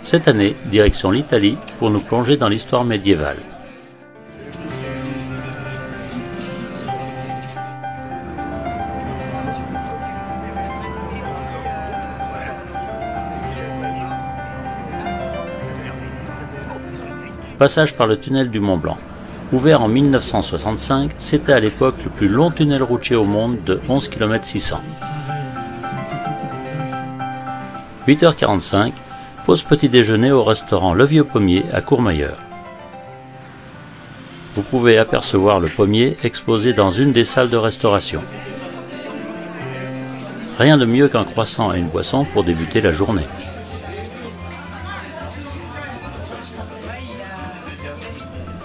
Cette année, direction l'Italie pour nous plonger dans l'histoire médiévale. Passage par le tunnel du Mont Blanc. Ouvert en 1965, c'était à l'époque le plus long tunnel routier au monde de 11 km 600. 8h45, pause petit déjeuner au restaurant Le Vieux Pommier à Courmayeur. Vous pouvez apercevoir le pommier exposé dans une des salles de restauration. Rien de mieux qu'un croissant et une boisson pour débuter la journée.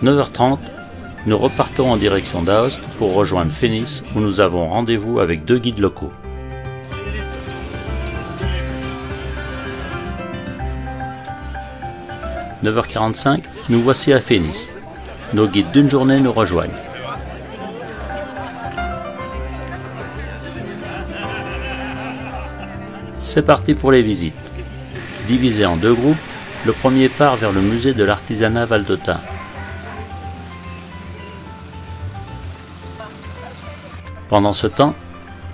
« 9h30, nous repartons en direction d'Aoste pour rejoindre Fénis où nous avons rendez-vous avec 2 guides locaux. « 9h45, nous voici à Fénis. Nos guides d'une journée nous rejoignent. C'est parti pour les visites. Divisés en 2 groupes, le premier part vers le musée de l'artisanat valdotin. Pendant ce temps,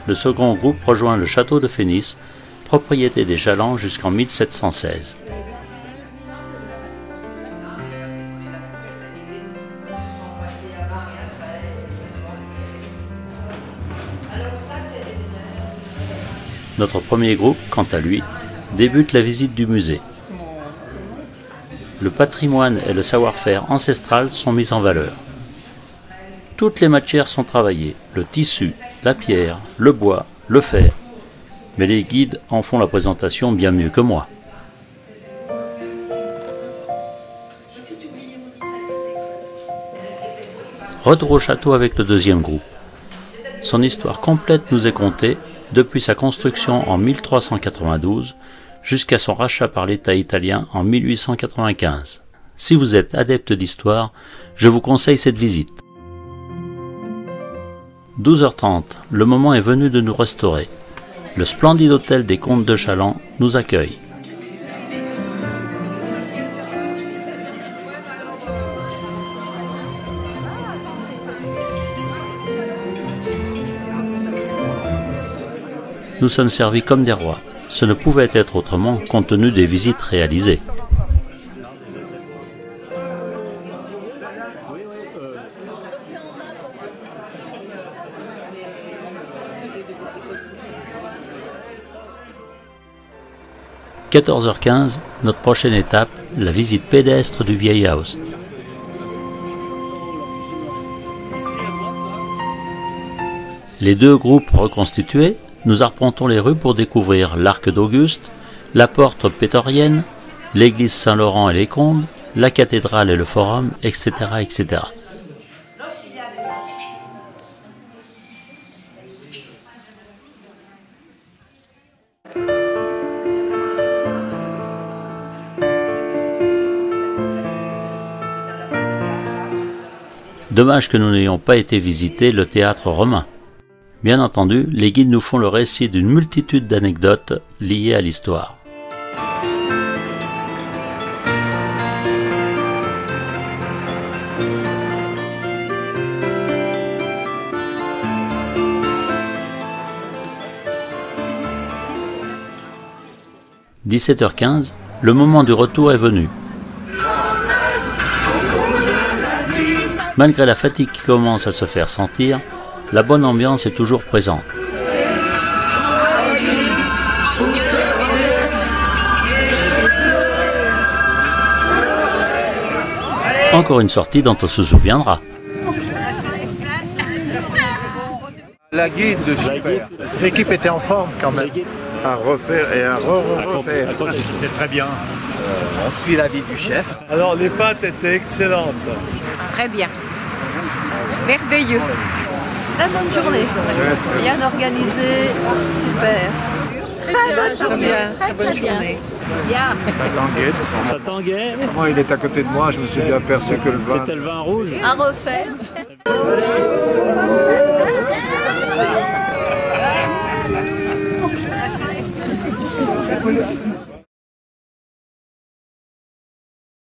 le second groupe rejoint le château de Fénis, propriété des Chalands jusqu'en 1716. Notre premier groupe, quant à lui, débute la visite du musée. Le patrimoine et le savoir-faire ancestral sont mis en valeur. Toutes les matières sont travaillées, le tissu, la pierre, le bois, le fer. Mais les guides en font la présentation bien mieux que moi. Retour au château avec le deuxième groupe. Son histoire complète nous est contée depuis sa construction en 1392 jusqu'à son rachat par l'État italien en 1895. Si vous êtes adepte d'histoire, je vous conseille cette visite. 12h30, le moment est venu de nous restaurer. Le splendide hôtel des Comtes de Chaland nous accueille. Nous sommes servis comme des rois. Ce ne pouvait être autrement compte tenu des visites réalisées. « 14h15, notre prochaine étape, la visite pédestre du vieil Aoste. Les 2 groupes reconstitués, nous arpentons les rues pour découvrir l'arc d'Auguste, la porte prétorienne, l'église Saint-Laurent et les Combes, la cathédrale et le forum, etc. etc. Dommage que nous n'ayons pas été visiter le théâtre romain. Bien entendu, les guides nous font le récit d'une multitude d'anecdotes liées à l'histoire. « 17h15, le moment du retour est venu. Malgré la fatigue qui commence à se faire sentir, la bonne ambiance est toujours présente. Encore une sortie dont on se souviendra. La guide de super. L'équipe était en forme quand même. À refaire et à refaire. C'était très bien. On suit l'avis du chef. Alors les pâtes étaient excellentes. Très bien. Merveilleux. Très bonne journée. Bien organisée. Super. Très bonne journée. Ça tanguait. Moi, il est à côté de moi, je me suis bien aperçu que le vin... C'était le vin rouge. À refaire. Voilà.